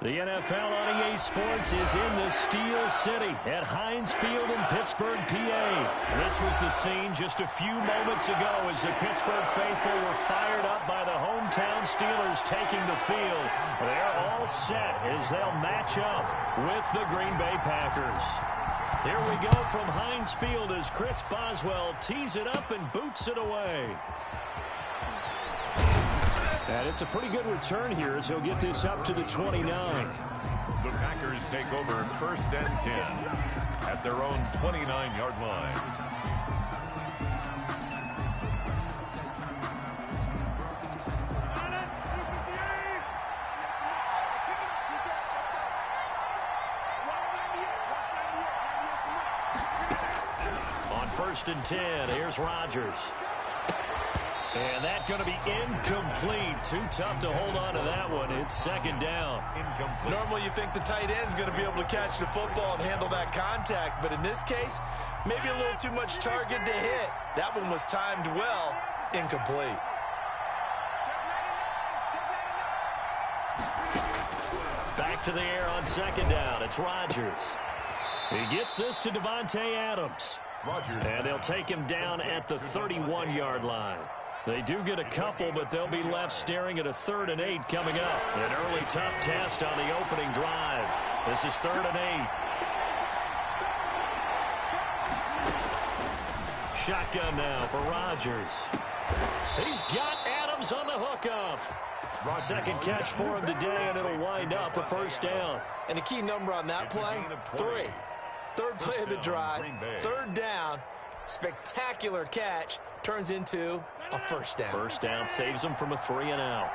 The NFL on EA Sports is in the Steel City at Heinz Field in Pittsburgh, PA. This was the scene just a few moments ago as the Pittsburgh faithful were fired up by the hometown Steelers taking the field. They're all set as they'll match up with the Green Bay Packers. Here we go from Heinz Field as Chris Boswell tees it up and boots it away. And it's a pretty good return here as he'll get this up to the 29. The Packers take over 1st and 10 at their own 29-yard line. On 1st and 10, here's Rodgers. And that's going to be incomplete. Too tough to hold on to that one. It's 2nd down. Incomplete. Normally you think the tight end's going to be able to catch the football and handle that contact. But in this case, maybe a little too much target to hit. That one was timed well. Incomplete. Back to the air on 2nd down. It's Rodgers. He gets this to Devontae Adams. Rodgers. And they'll take him down at the 31-yard line. They do get a couple, but they'll be left staring at a 3rd and 8 coming up. An early tough test on the opening drive. This is 3rd and 8. Shotgun now for Rodgers. He's got Adams on the hookup. Second catch for him today, and it'll wind up a 1st down. And the key number on that play, 3. 3rd play of the drive, 3rd down, spectacular catch, turns into a 1st down. 1st down saves him from a 3-and-out.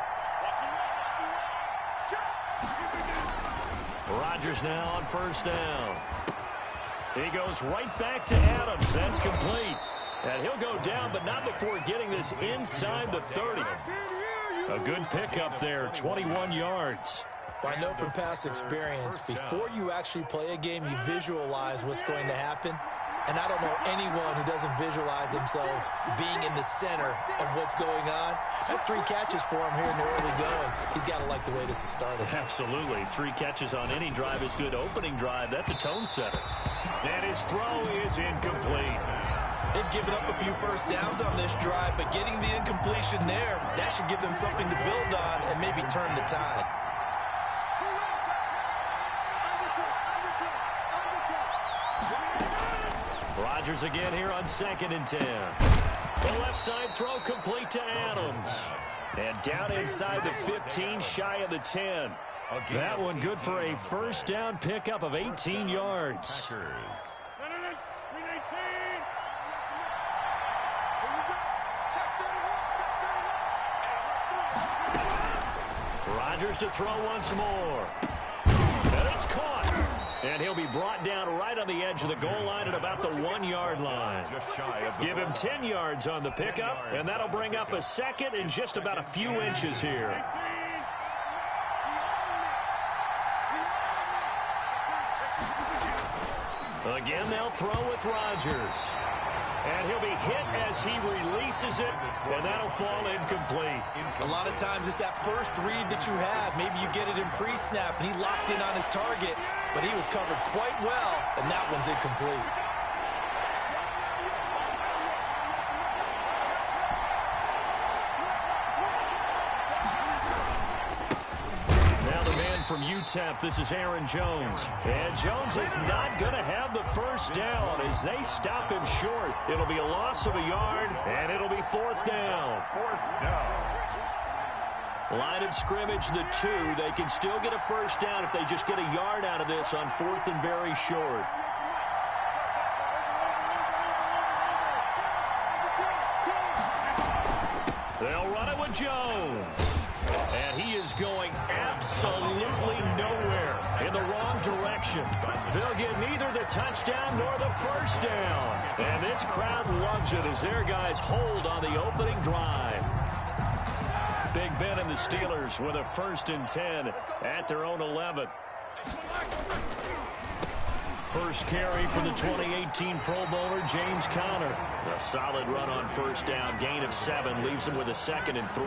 Rodgers now on 1st down. He goes right back to Adams. That's complete. And he'll go down, but not before getting this inside the 30. A good pickup there, 21 yards. Well, I know from past experience, before you actually play a game, you visualize what's going to happen. And I don't know anyone who doesn't visualize themselves being in the center of what's going on. That's 3 catches for him here in the early going. He's got to like the way this has started. Absolutely. 3 catches on any drive is good. Opening drive, that's a tone setter. And his throw is incomplete. They've given up a few 1st downs on this drive, but getting the incompletion there, that should give them something to build on and maybe turn the tide. Rodgers again here on 2nd and 10. The left side throw complete to Adams. And down inside the 15, shy of the 10. That one good for a 1st down pickup of 18 yards. Rodgers to throw once more. And it's caught. And he'll be brought down right on the edge of the goal line at about the 1-yard line. Give him 10 yards on the pickup, and that'll bring up a 2nd and just about a few inches here. Again, they'll throw with Rodgers. And he'll be hit as he releases it, and that'll fall incomplete. A lot of times it's that first read that you have. Maybe you get it in pre-snap, and he locked in on his target, but he was covered quite well, and that one's incomplete. From UTEP, this is Aaron Jones. And Jones is not going to have the 1st down as they stop him short. It'll be a loss of a yard, and it'll be 4th down. 4th down. Line of scrimmage, the 2. They can still get a 1st down if they just get a yard out of this on 4th and very short. They'll run it with Jones. And he is going absolutely nowhere in the wrong direction. They'll get neither the touchdown nor the 1st down. And this crowd loves it as their guys hold on the opening drive. Big Ben and the Steelers with a 1st and 10 at their own 11. first carry for the 2018 Pro Bowler, James Conner. A solid run on first down. Gain of 7 leaves him with a 2nd and 3.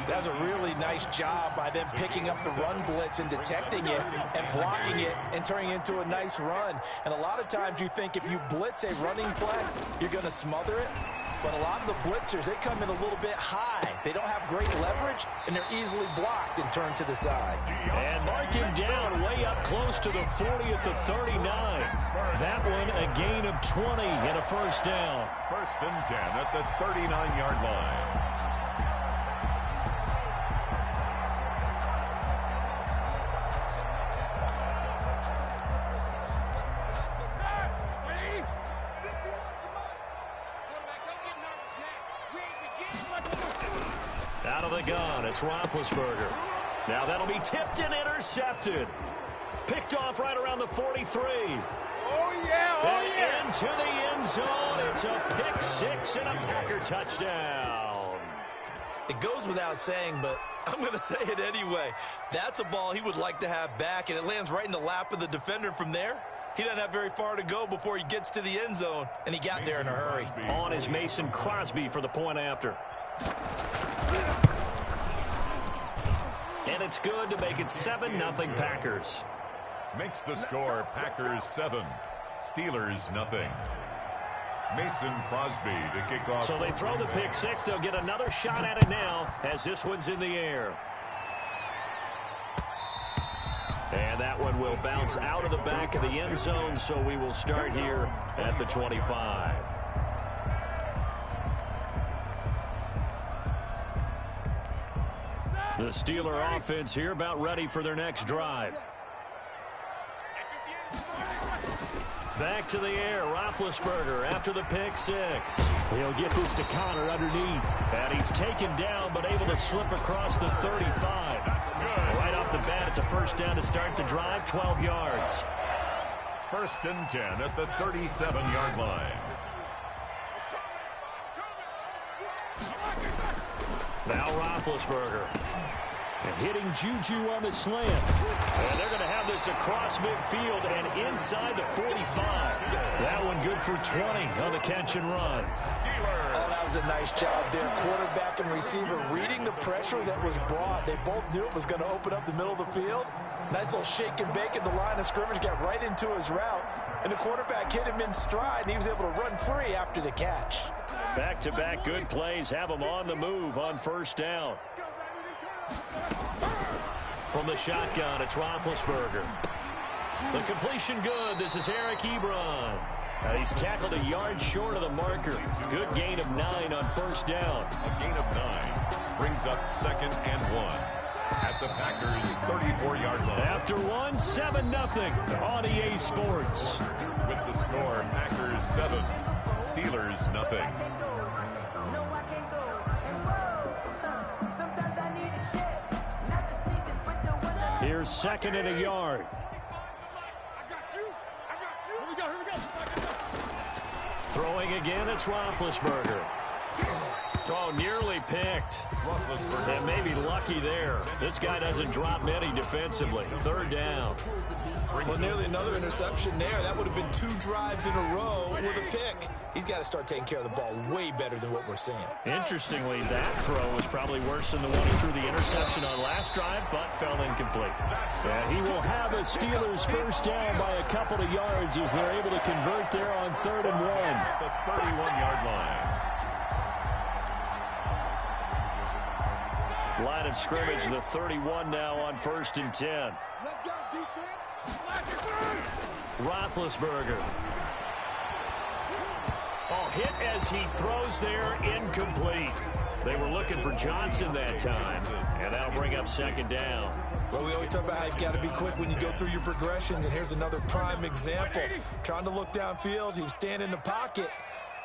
That's a really nice job by them picking up the run blitz and detecting it and blocking it and turning it into a nice run. And a lot of times you think if you blitz a running play, you're going to smother it. But a lot of the blitzers, they come in a little bit high. They don't have great leverage, and they're easily blocked and turned to the side. And mark him down way up close to the 40 at the 39. That one a gain of 20 and a first down. 1st and 10 at the 39-yard line. Out of the gun, it's Roethlisberger. Now that'll be tipped and intercepted. Picked off right around the 43. Oh, yeah, and into the end zone. It's a pick 6 and a Packer touchdown. It goes without saying, but I'm going to say it anyway. That's a ball he would like to have back, and it lands right in the lap of the defender from there. He doesn't have very far to go before he gets to the end zone, and he got there in a hurry. On is Mason Crosby for the point after. And it's good to make it 7-0 Packers. Makes the score Packers 7, Steelers 0. Mason Crosby to kick off. So they throw the pick 6. They'll get another shot at it now as this one's in the air. And that one will bounce out of the back of the end zone, so we will start here at the 25. The Steeler offense here about ready for their next drive. Back to the air, Roethlisberger after the pick 6. He'll get this to Conner underneath. And he's taken down but able to slip across the 35. Right off the bat, it's a first down to start the drive, 12 yards. 1st and 10 at the 37-yard line. Now Roethlisberger. And hitting Juju on the slant. And they're going to have this across midfield and inside the 45. That one good for 20 on the catch and run. Oh, that was a nice job there. Quarterback and receiver reading the pressure that was brought. They both knew it was going to open up the middle of the field. Nice little shake and bake at the line of scrimmage. Got right into his route. And the quarterback hit him in stride, and he was able to run free after the catch. Back-to-back good plays have them on the move on first down. From the shotgun, it's Roethlisberger. The completion good. This is Eric Ebron. And he's tackled a yard short of the marker. Good gain of 9 on first down. A gain of 9 brings up 2nd and 1 at the Packers' 34-yard line. After 7-0 on EA Sports. With the score, Packers 7, Steelers 0. Here's 2nd and a yard. Throwing again, it's Roethlisberger. Oh, nearly picked. And maybe lucky there. This guy doesn't drop many defensively. 3rd down. Well, nearly another interception there. That would have been 2 drives in a row with a pick. He's got to start taking care of the ball way better than what we're seeing. Interestingly, that throw was probably worse than the one he threw the interception on last drive, but fell incomplete. And he will have a Steelers first down by a couple of yards as they're able to convert there on 3rd and 1. The 31-yard line. Line of scrimmage, the 31 now on 1st and 10. Let's go, defense. Roethlisberger. Oh, hit as he throws there, incomplete. They were looking for Johnson that time, and that'll bring up 2nd down. Well, we always talk about how you've got to be quick when you go through your progressions, and here's another prime example. Trying to look downfield, he was standing in the pocket,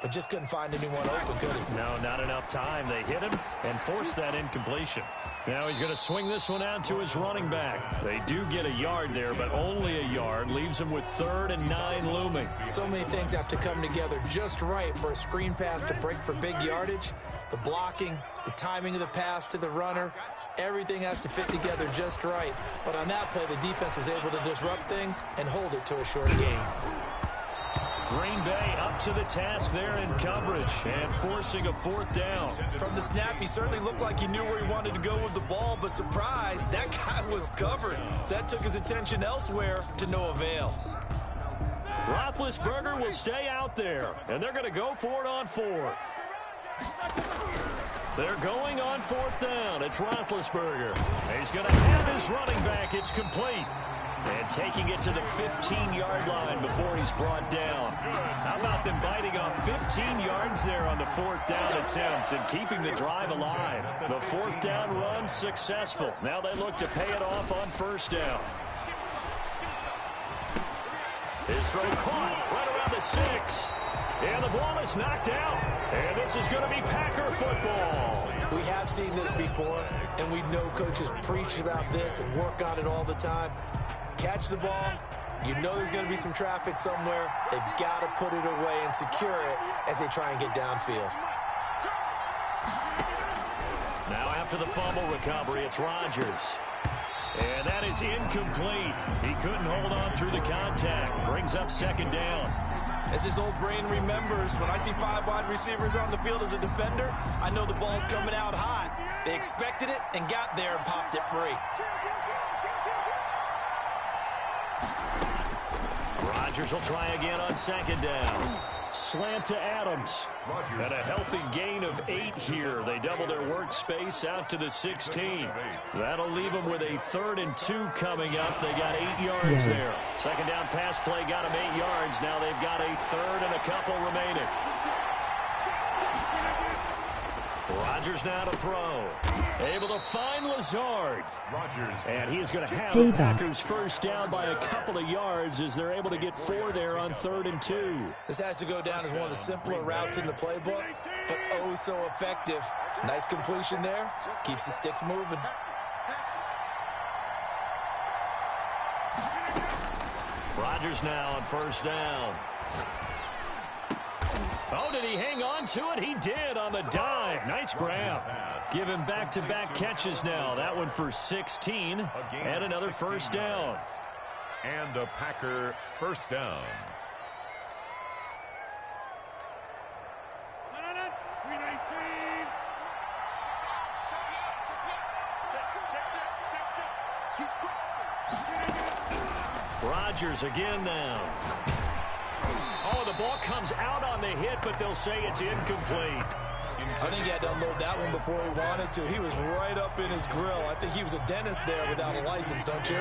but just couldn't find anyone open, could he? No, not enough time. They hit him and forced that incompletion. Now he's going to swing this one out to his running back. They do get a yard there, but only a yard. Leaves him with 3rd and 9 looming. So many things have to come together just right for a screen pass to break for big yardage. The blocking, the timing of the pass to the runner, everything has to fit together just right. But on that play, the defense was able to disrupt things and hold it to a short gain. Green Bay up to the task there in coverage and forcing a 4th down. From the snap, he certainly looked like he knew where he wanted to go with the ball, but surprise, that guy was covered. So that took his attention elsewhere to no avail. Roethlisberger will stay out there, and they're going to go for it on 4th. They're going on 4th down. It's Roethlisberger. He's going to have his running back. It's complete. And taking it to the 15-yard line before he's brought down. How about them biting off 15 yards there on the 4th down attempt and keeping the drive alive? The 4th down run successful. Now they look to pay it off on 1st down. His throw caught right around the 6. And the ball is knocked out. And this is going to be Packer football. We have seen this before, and we know coaches preach about this and work on it all the time. Catch the ball. You know there's going to be some traffic somewhere. They've got to put it away and secure it as they try and get downfield. Now after the fumble recovery, it's Rodgers. And that is incomplete. He couldn't hold on through the contact. Brings up 2nd down. As his old brain remembers, when I see 5 wide receivers on the field as a defender, I know the ball's coming out hot. They expected it and got there and popped it free. Rodgers will try again on 2nd down. Slant to Adams. And a healthy gain of 8 here. They double their workspace out to the 16. That'll leave them with a 3rd and 2 coming up. They got 8 yards there. 2nd down pass play got them 8 yards. Now they've got a 3rd and a couple remaining. Rodgers now to throw. Able to find Lazard. And he is going to have the Packers 1st down by a couple of yards as they're able to get 4 there on 3rd and 2. This has to go down as one of the simpler routes in the playbook, but oh so effective. Nice completion there. Keeps the sticks moving. Rodgers now on 1st down. Oh, did he hang on to it? He did on the dive. Nice grab. Give him back-to-back catches now. That one for 16 and another 1st down. And a Packer 1st down. Rodgers again now. Oh, the ball comes out on the hit, but they'll say it's incomplete. I think he had to unload that one before he wanted to. He was right up in his grill. I think he was a dentist there without a license, don't you?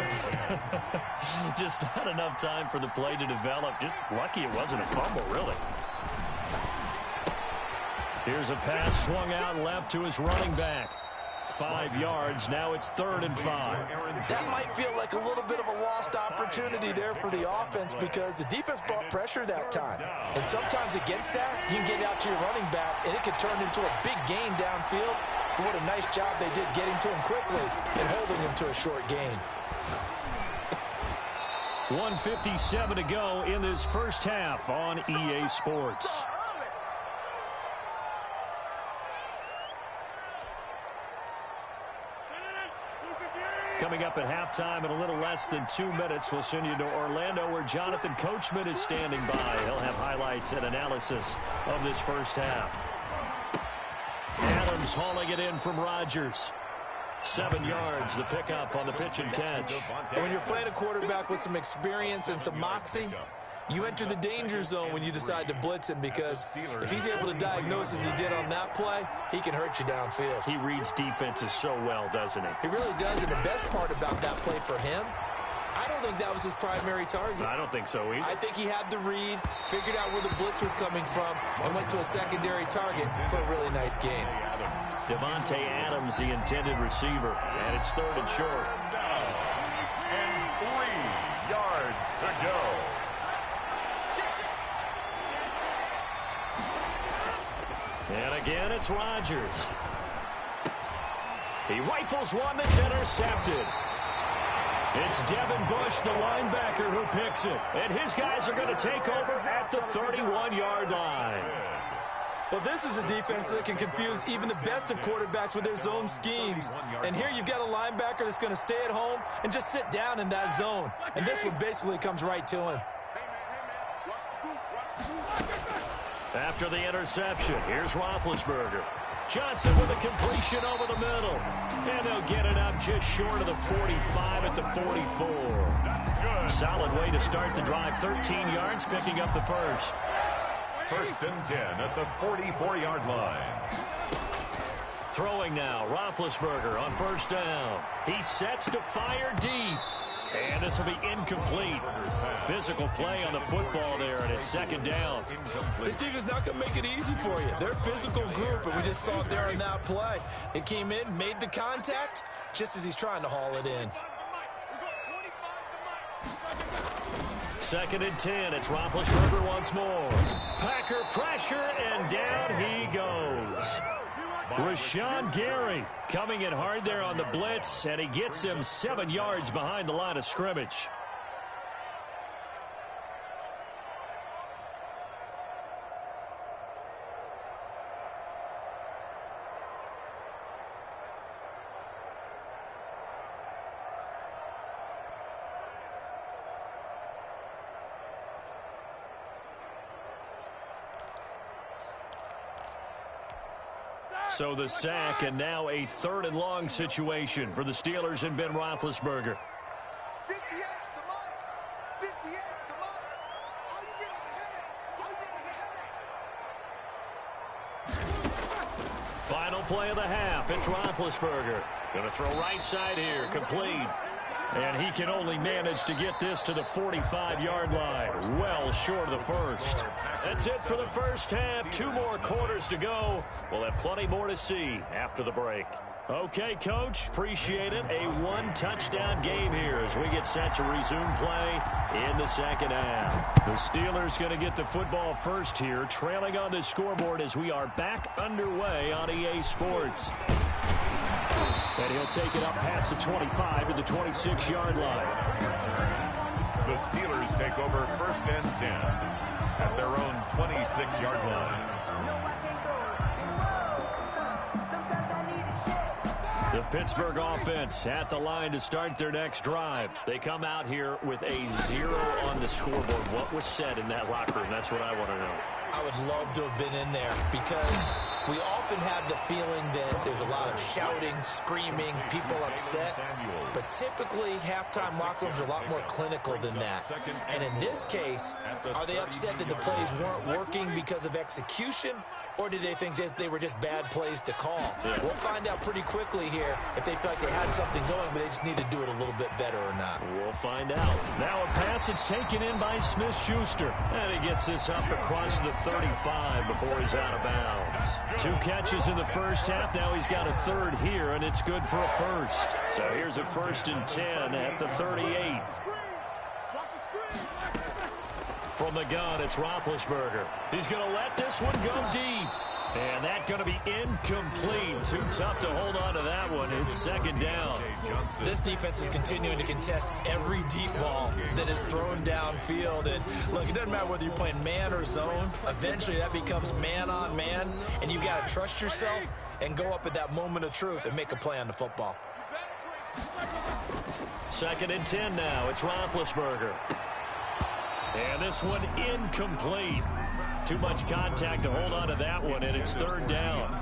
Just not enough time for the play to develop. Just lucky it wasn't a fumble, really. Here's a pass swung out left to his running back. 5 yards. Now it's 3rd and 5. That might feel like a little bit of a lost opportunity there for the offense because the defense brought pressure that time. And sometimes against that, you can get out to your running back, and it could turn into a big gain downfield. But what a nice job they did getting to him quickly and holding him to a short gain. 1:57 to go in this 1st half on EA Sports. Coming up at halftime in a little less than 2 minutes, we'll send you to Orlando where Jonathan Coachman is standing by. He'll have highlights and analysis of this 1st half. Adams hauling it in from Rodgers. 7 yards, the pickup on the pitch and catch. When you're playing a quarterback with some experience and some moxie, you enter the danger zone when you decide to blitz him because if he's able to diagnose as he did on that play, he can hurt you downfield. He reads defenses so well, doesn't he? He really does, and the best part about that play for him, I don't think that was his primary target. I don't think so either. I think he had the read, figured out where the blitz was coming from, and went to a secondary target for a really nice gain. Devontae Adams, the intended receiver, and it's 3rd and short. And 3 yards to go. And again, it's Rodgers. He rifles one that's intercepted. It's Devin Bush, the linebacker, who picks it. And his guys are going to take over at the 31-yard line. Well, this is a defense that can confuse even the best of quarterbacks with their zone schemes. And here you've got a linebacker that's going to stay at home and just sit down in that zone. And this one basically comes right to him. After the interception, here's Roethlisberger. Johnson with a completion over the middle. And they'll get it up just short of the 45 at the 44. That's good. Solid way to start the drive. 13 yards, picking up the first. First and 10 at the 44-yard line. Throwing now, Roethlisberger on first down. He sets to fire deep. And this will be incomplete. Physical play on the football there, and it's second down. This defense is not going to make it easy for you. They're a physical group, and we just saw it there in that play. It came in, made the contact, just as he's trying to haul it in. Second and 10. It's Roethlisberger once more. Packer pressure, and down he goes. Rashawn Gary coming in hard there on the blitz, and he gets him 7 yards behind the line of scrimmage. So the sack, and now a third and long situation for the Steelers and Ben Roethlisberger. 58, come on. 58, come on. All you get is a headache. Final play of the half. It's Roethlisberger. Going to throw right side here. Complete. And he can only manage to get this to the 45-yard line. Well short of the first. That's it for the first half. 2 more quarters to go. We'll have plenty more to see after the break. Okay, Coach, appreciate it. A 1-touchdown game here as we get set to resume play in the second half. The Steelers going to get the football first here, trailing on the scoreboard as we are back underway on EA Sports. And he'll take it up past the 25 to the 26-yard line. The Steelers take over first and 10 at their own 26-yard line. The Pittsburgh offense at the line to start their next drive. They come out here with a 0 on the scoreboard. What was said in that locker room? That's what I want to know. I would love to have been in there because we often have the feeling that there's a lot of shouting, screaming, people upset. But typically, halftime locker rooms are a lot more clinical than that. And in this case, are they upset that the plays weren't working because of execution? Or did they think they were just bad plays to call? Yeah. We'll find out pretty quickly here if they feel like they had something going, but they just need to do it a little bit better or not. We'll find out. Now a pass that's taken in by Smith-Schuster. And he gets this up across the 35 before he's out of bounds. 2 catches in the first half. Now he's got a third here, and it's good for a first. So here's a first and 10 at the 38. From the gun, it's Roethlisberger. He's going to let this one go deep. And that's going to be incomplete. Too tough to hold on to that one. It's second down. This defense is continuing to contest every deep ball that is thrown downfield. And look, it doesn't matter whether you're playing man or zone. Eventually that becomes man on man. And you got to trust yourself and go up at that moment of truth and make a play on the football. Second and 10 now. It's Roethlisberger. And this one incomplete. Too much contact to hold on to that one, and it's third down.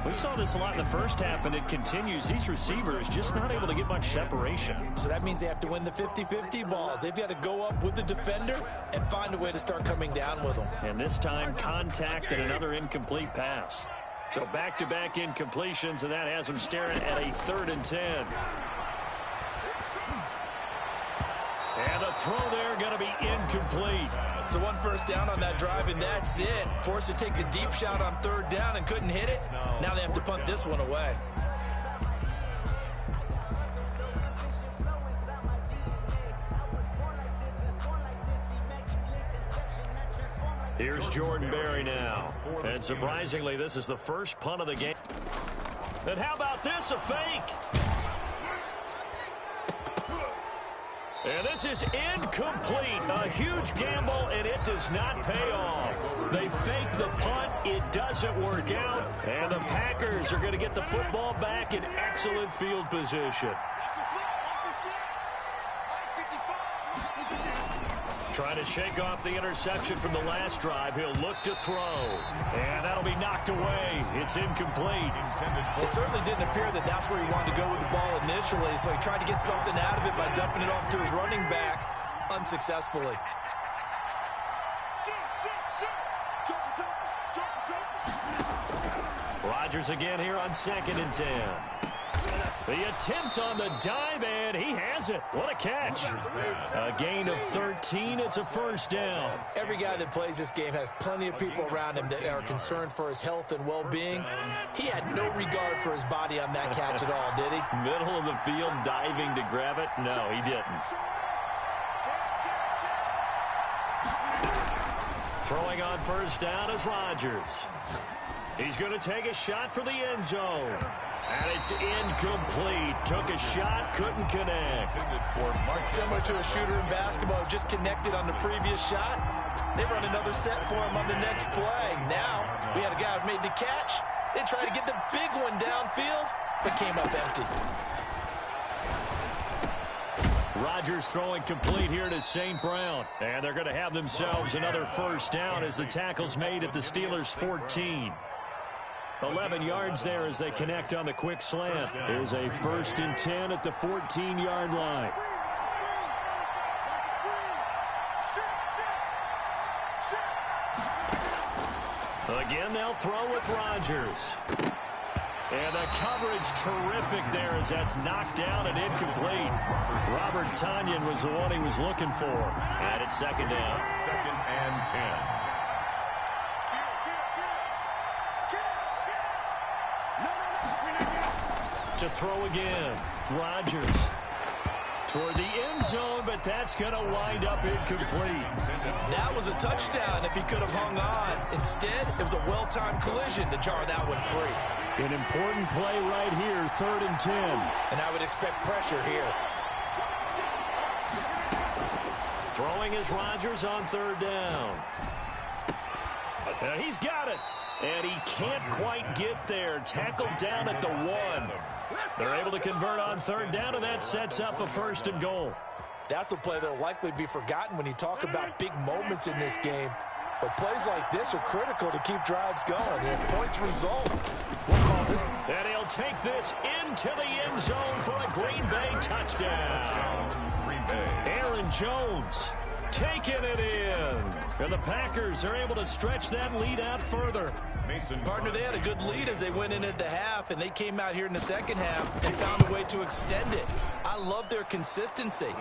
We saw this a lot in the first half, and it continues. These receivers just not able to get much separation. So that means they have to win the 50-50 balls. They've got to go up with the defender and find a way to start coming down with them. And this time, contact and another incomplete pass. So back-to-back incompletions, and that has them staring at a third and 10. And the throw there going to be incomplete. So 1 first down on that drive, and that's it. Forced to take the deep shot on third down and couldn't hit it. Now they have to punt this one away. Here's Jordan Berry now. And surprisingly, this is the first punt of the game. And how about this, a fake? And this is incomplete. A huge gamble, and it does not pay off. They fake the punt. It doesn't work out. And the Packers are going to get the football back in excellent field position. Trying to shake off the interception from the last drive. He'll look to throw. And that'll be knocked away. It's incomplete. It certainly didn't appear that that's where he wanted to go with the ball initially, so he tried to get something out of it by dumping it off to his running back unsuccessfully. Rodgers again here on 2nd and 10. The attempt on the dive, and he has it. What a catch. A gain of 13. It's a first down. Every guy that plays this game has plenty of people around him that are concerned for his health and well-being. He had no regard for his body on that catch at all, did he? Middle of the field, diving to grab it? No, he didn't. Throwing on first down is Rodgers. He's going to take a shot for the end zone. And it's incomplete. Took a shot, couldn't connect. Similar to a shooter in basketball, just connected on the previous shot. They run another set for him on the next play. Now, we had a guy who made the catch. They tried to get the big one downfield, but came up empty. Rodgers throwing complete here to St. Brown. And they're going to have themselves another first down as the tackle's made at the Steelers' 14. 11 yards there as they connect on the quick slant. Here's a 1st and 10 at the 14-yard line. Again, they'll throw with Rodgers. And the coverage terrific there as that's knocked down and incomplete. Robert Tonyan was the one he was looking for. And it's 2nd down. 2nd and 10. To throw again. Rodgers toward the end zone, but that's going to wind up incomplete. That was a touchdown if he could have hung on. Instead, it was a well-timed collision to jar that one free. An important play right here, 3rd and 10. And I would expect pressure here. Throwing is Rodgers on 3rd down. And he's got it. And he can't quite get there. Tackled down at the 1. They're able to convert on 3rd down, and that sets up a 1st and goal. That's a play that will likely be forgotten when you talk about big moments in this game. But plays like this are critical to keep drives going. And if points result, we'll call this. And he'll take this into the end zone for a Green Bay touchdown. Green Bay. Aaron Jones taking it in. And the Packers are able to stretch that lead out further. Partner, they had a good lead as they went in at the half, and they came out here in the second half and found a way to extend it. I love their consistency.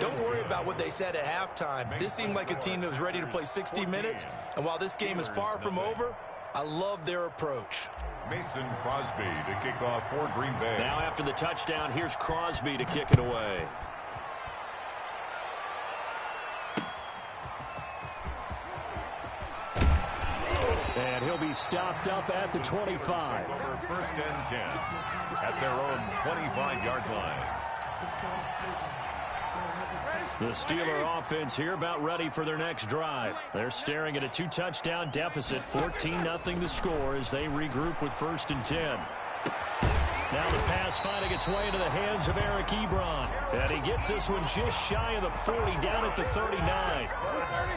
Don't worry about what they said at halftime. This seemed like a team that was ready to play 60 minutes, and while this game is far from over, I love their approach. Mason Crosby to kick off for Green Bay. Now after the touchdown, here's Crosby to kick it away. And he'll be stopped up at the 25. Over 1st and 10 at their own 25-yard line. The Steeler offense here about ready for their next drive. They're staring at a 2-touchdown deficit, 14-0 the score as they regroup with 1st and 10. Now the pass finding its way into the hands of Eric Ebron. And he gets this one just shy of the 40, down at the 39.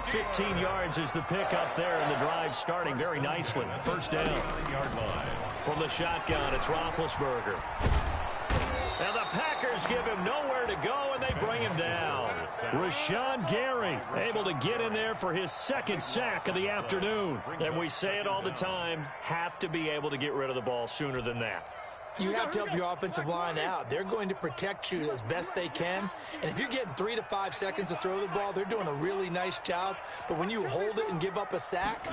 15 yards is the pickup there, and the drive starting very nicely. 1st down. From the shotgun, it's Roethlisberger. And the Packers give him nowhere to go, and they bring him down. Rashawn Gary able to get in there for his 2nd sack of the afternoon. And we say it all the time, have to be able to get rid of the ball sooner than that. You have to help your offensive line out. They're going to protect you as best they can. And if you're getting 3 to 5 seconds to throw the ball, they're doing a really nice job. But when you hold it and give up a sack,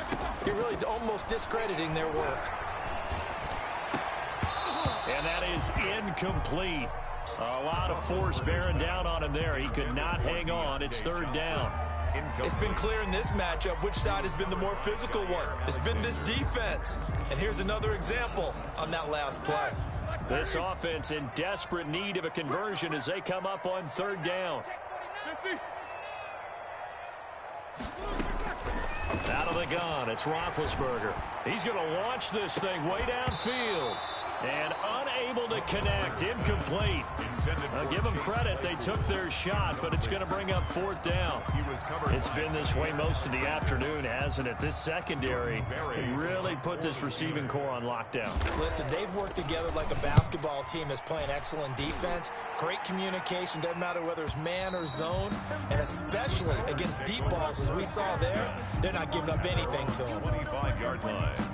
you're really almost discrediting their work. And that is incomplete. A lot of force bearing down on him there. He could not hang on. It's 3rd down. It's been clear in this matchup which side has been the more physical one. It's been this defense. And here's another example on that last play. This offense in desperate need of a conversion as they come up on third down. Out of the gun, it's Roethlisberger. He's going to launch this thing way downfield. And unable to connect, incomplete. Give them credit, they took their shot, but it's going to bring up fourth down. It's been this way most of the afternoon, hasn't it? This secondary really put this receiving core on lockdown. Listen, they've worked together like a basketball team that's playing excellent defense. Great communication, doesn't matter whether it's man or zone, and especially against deep balls, as we saw there, they're not giving up anything to them. 25-yard line.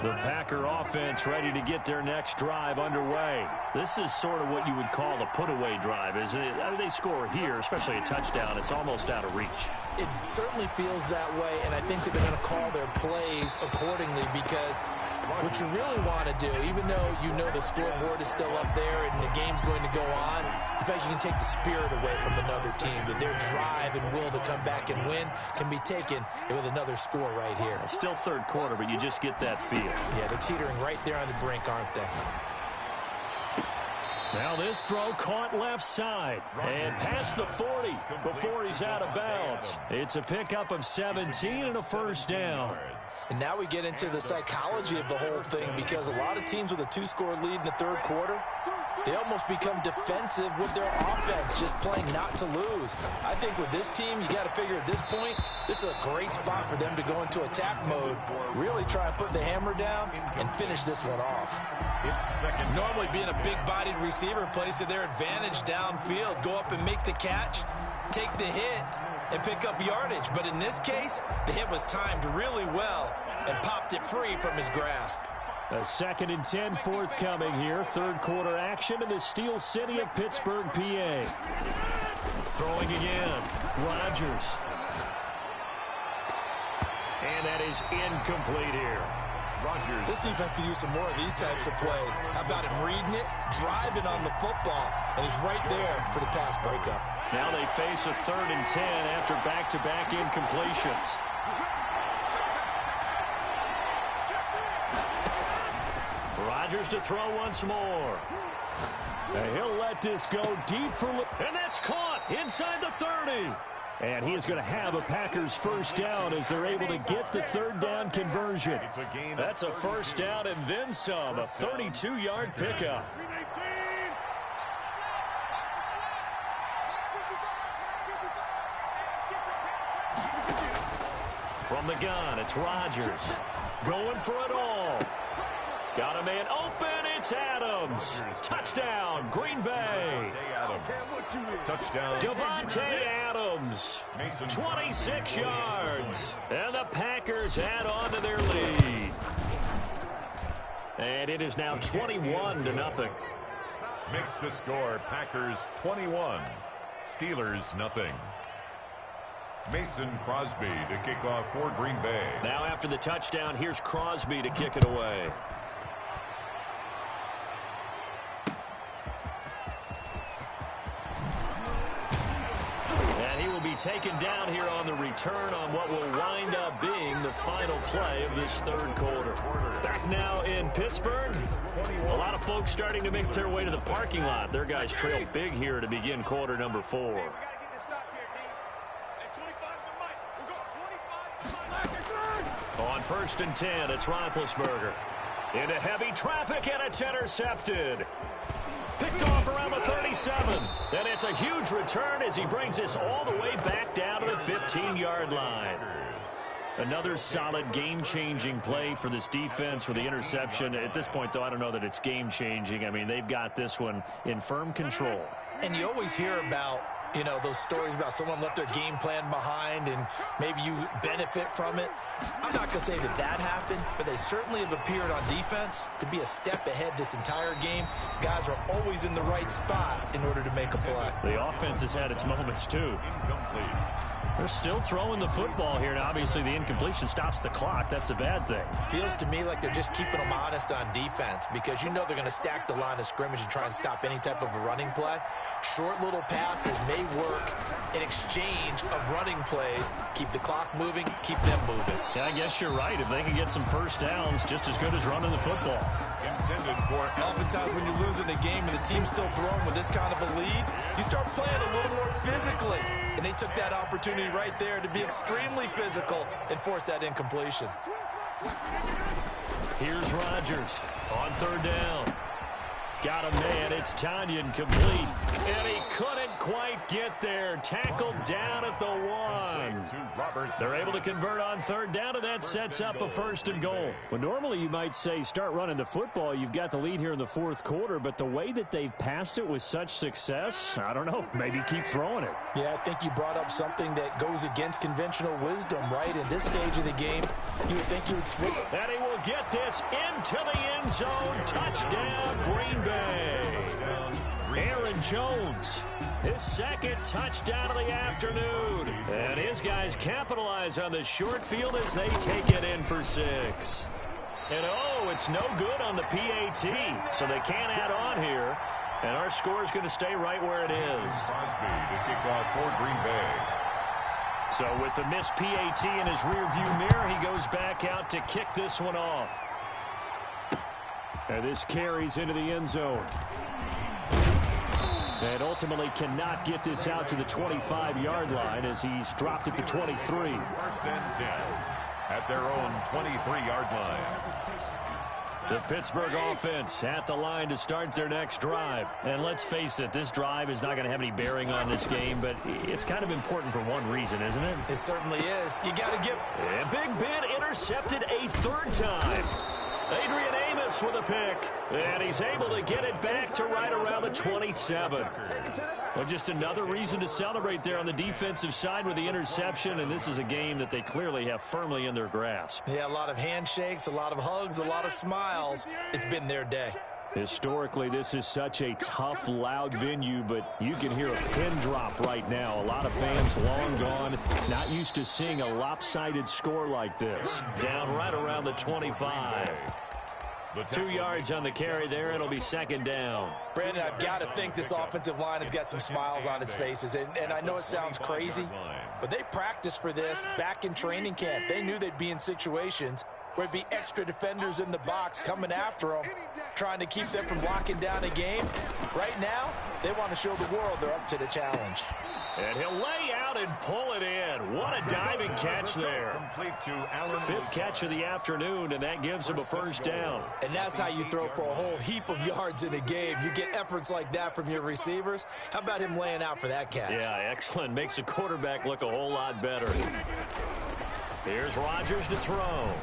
The Packer offense ready to get their next drive underway. This is sort of what you would call a put-away drive, isn't it? I mean, they score here, especially a touchdown. It's almost out of reach. It certainly feels that way, and I think that they're going to call their plays accordingly because what you really want to do, even though you know the scoreboard is still up there and the game's going to go on, in fact, you can take the spirit away from another team, that their drive and will to come back and win can be taken with another score right here. It's still third quarter, but you just get that feel. Yeah, they're teetering right there on the brink, aren't they? Now this throw caught left side and past the 40 before he's out of bounds. It's a pickup of 17 and a first down. And now we get into the psychology of the whole thing because a lot of teams with a two-score lead in the third quarter, they almost become defensive with their offense, just playing not to lose. I think with this team, you got to figure at this point, this is a great spot for them to go into attack mode, really try and put the hammer down and finish this one off. Normally being a big-bodied receiver plays to their advantage downfield. Go up and make the catch, take the hit, and pick up yardage. But in this case, the hit was timed really well and popped it free from his grasp. A 2nd and 10 forthcoming here. Third quarter action in the Steel City of Pittsburgh, PA. Throwing again. Rodgers. And that is incomplete here. Rodgers. This defense could use some more of these types of plays. How about him reading it, driving on the football, and he's right there for the pass breakup. Now they face a 3rd and 10 after back-to-back incompletions. Rodgers to throw once more. And he'll let this go deep for... And that's caught inside the 30. And he is going to have a Packers first down as they're able to get the third down conversion. That's a first down and then some. A 32-yard pickup. From the gun, it's Rodgers. Going for it all. Got a man open. It's Adams. Touchdown, Green Bay. Touchdown. Devontae Adams. 26 yards. And the Packers add on to their lead. And it is now 21-0. Makes the score Packers 21, Steelers nothing. Mason Crosby to kick off for Green Bay. Now after the touchdown, here's Crosby to kick it away. And he will be taken down here on the return on what will wind up being the final play of this third quarter. Back now in Pittsburgh. A lot of folks starting to make their way to the parking lot. Their guys trail big here to begin quarter number 4. On 1st and 10, it's Roethlisberger. Into heavy traffic, and it's intercepted. Picked off around the 37. And it's a huge return as he brings this all the way back down to the 15-yard line. Another solid game-changing play for this defense for the interception. At this point, though, I don't know that it's game-changing. I mean, they've got this one in firm control. And you always hear about, you know, those stories about someone left their game plan behind and maybe you benefit from it. I'm not going to say that that happened, but they certainly have appeared on defense to be a step ahead this entire game. Guys are always in the right spot in order to make a play. The offense has had its moments, too. Incomplete. They're still throwing the football here. Now, obviously, the incompletion stops the clock. That's a bad thing. Feels to me like they're just keeping them honest on defense because you know they're going to stack the line of scrimmage and try and stop any type of a running play. Short little passes may work in exchange of running plays. Keep the clock moving, keep them moving. Yeah, I guess you're right. If they can get some first downs, just as good as running the football. Intended for oftentimes when you're losing a game and the team's still throwing with this kind of a lead, you start playing a little more physically. And they took that opportunity right there to be extremely physical and force that incompletion. Here's Rodgers on third down. Got a man. It's Tanyan complete. And he couldn't quite get there. Tackled down at the 1. They're able to convert on third down, and that sets up a first and goal. Well, normally you might say start running the football. You've got the lead here in the fourth quarter, but the way that they've passed it with such success, I don't know, maybe keep throwing it. Yeah, I think you brought up something that goes against conventional wisdom, right? In this stage of the game, you would think you would swing it. And he will get this into the end zone. Touchdown, Green Bay. Aaron Jones, his second touchdown of the afternoon. And his guys capitalize on the short field as they take it in for 6. And oh, it's no good on the PAT, so they can't add on here. And our score is going to stay right where it is. Crosby to kick off for Green Bay. So with the missed PAT in his rearview mirror, he goes back out to kick this one off. And this carries into the end zone. And ultimately cannot get this out to the 25-yard line as he's dropped at the 23. First and 10 at their own 23-yard line. The Pittsburgh offense at the line to start their next drive. And let's face it, this drive is not going to have any bearing on this game, but it's kind of important for one reason, isn't it? It certainly is. You got to give. And Big Ben intercepted a third time. Adrian Amos with a pick, and he's able to get it back to right around the 27. Well, just another reason to celebrate there on the defensive side with the interception, and this is a game that they clearly have firmly in their grasp. Yeah, a lot of handshakes, a lot of hugs, a lot of smiles. It's been their day. Historically, this is such a tough, loud venue, but you can hear a pin drop right now. A lot of fans long gone, not used to seeing a lopsided score like this. Down right around the 25. 2 yards on the carry there. It'll be second down. Brandon, I've got to think this offensive line has got some smiles on its faces. And I know it sounds crazy, but they practiced for this back in training camp. They knew they'd be in situations where it'd be extra defenders in the box coming after them, trying to keep them from locking down a game. Right now, they want to show the world they're up to the challenge. And he'll lay out and pull it in. What a diving catch there. Fifth catch of the afternoon, and that gives him a first down. And that's how you throw for a whole heap of yards in a game. You get efforts like that from your receivers. How about him laying out for that catch? Yeah, excellent. Makes the quarterback look a whole lot better. Here's Rodgers to throw.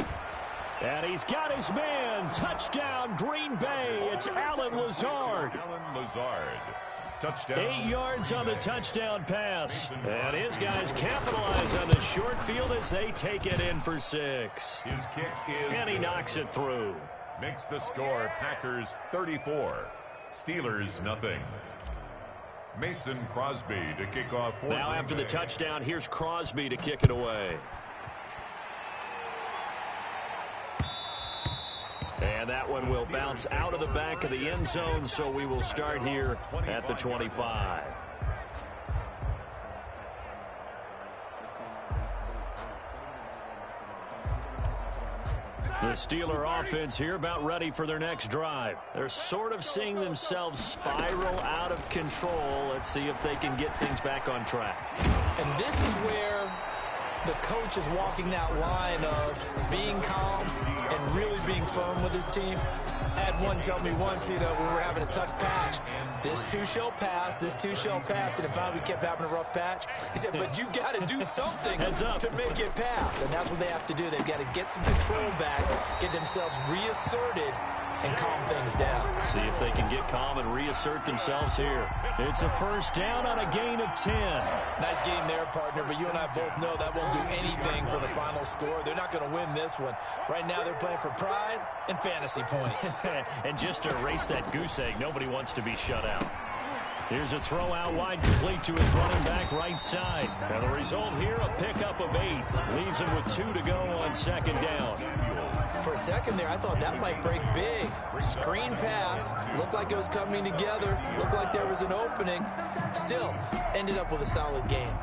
And he's got his man. Touchdown, Green Bay. It's Allen Lazard. Allen Lazard. Touchdown. 8 yards on the touchdown pass. And his guys capitalize on the short field as they take it in for 6. His kick is and he knocks it through. Makes the score Packers 34. Steelers nothing. Mason Crosby to kick off for now after the touchdown, here's Crosby to kick it away. And that one will bounce out of the back of the end zone, so we will start here at the 25. The Steeler offense here about ready for their next drive. They're sort of seeing themselves spiral out of control. Let's see if they can get things back on track. And this is where the coach is walking that line of being calm and really being firm with his team. I had one tell me once, when we were having a tough patch, this too shall pass, this too shall pass, and if finally we kept having a rough patch, he said, but you got to do something to make it pass, and that's what they have to do. They've got to get some control back, get themselves reasserted, and calm things down. See if they can get calm and reassert themselves here. It's a first down on a gain of 10. Nice game there, partner, but you and I both know that won't do anything for the final score. They're not going to win this one. Right now they're playing for pride and fantasy points. And just to erase that goose egg, nobody wants to be shut out. Here's a throw out wide, complete to his running back right side. And the result here, a pickup of 8. Leaves him with 2 to go on second down. For a second there, I thought that might break big. Screen pass. Looked like it was coming together. Looked like there was an opening. Still, ended up with a solid game.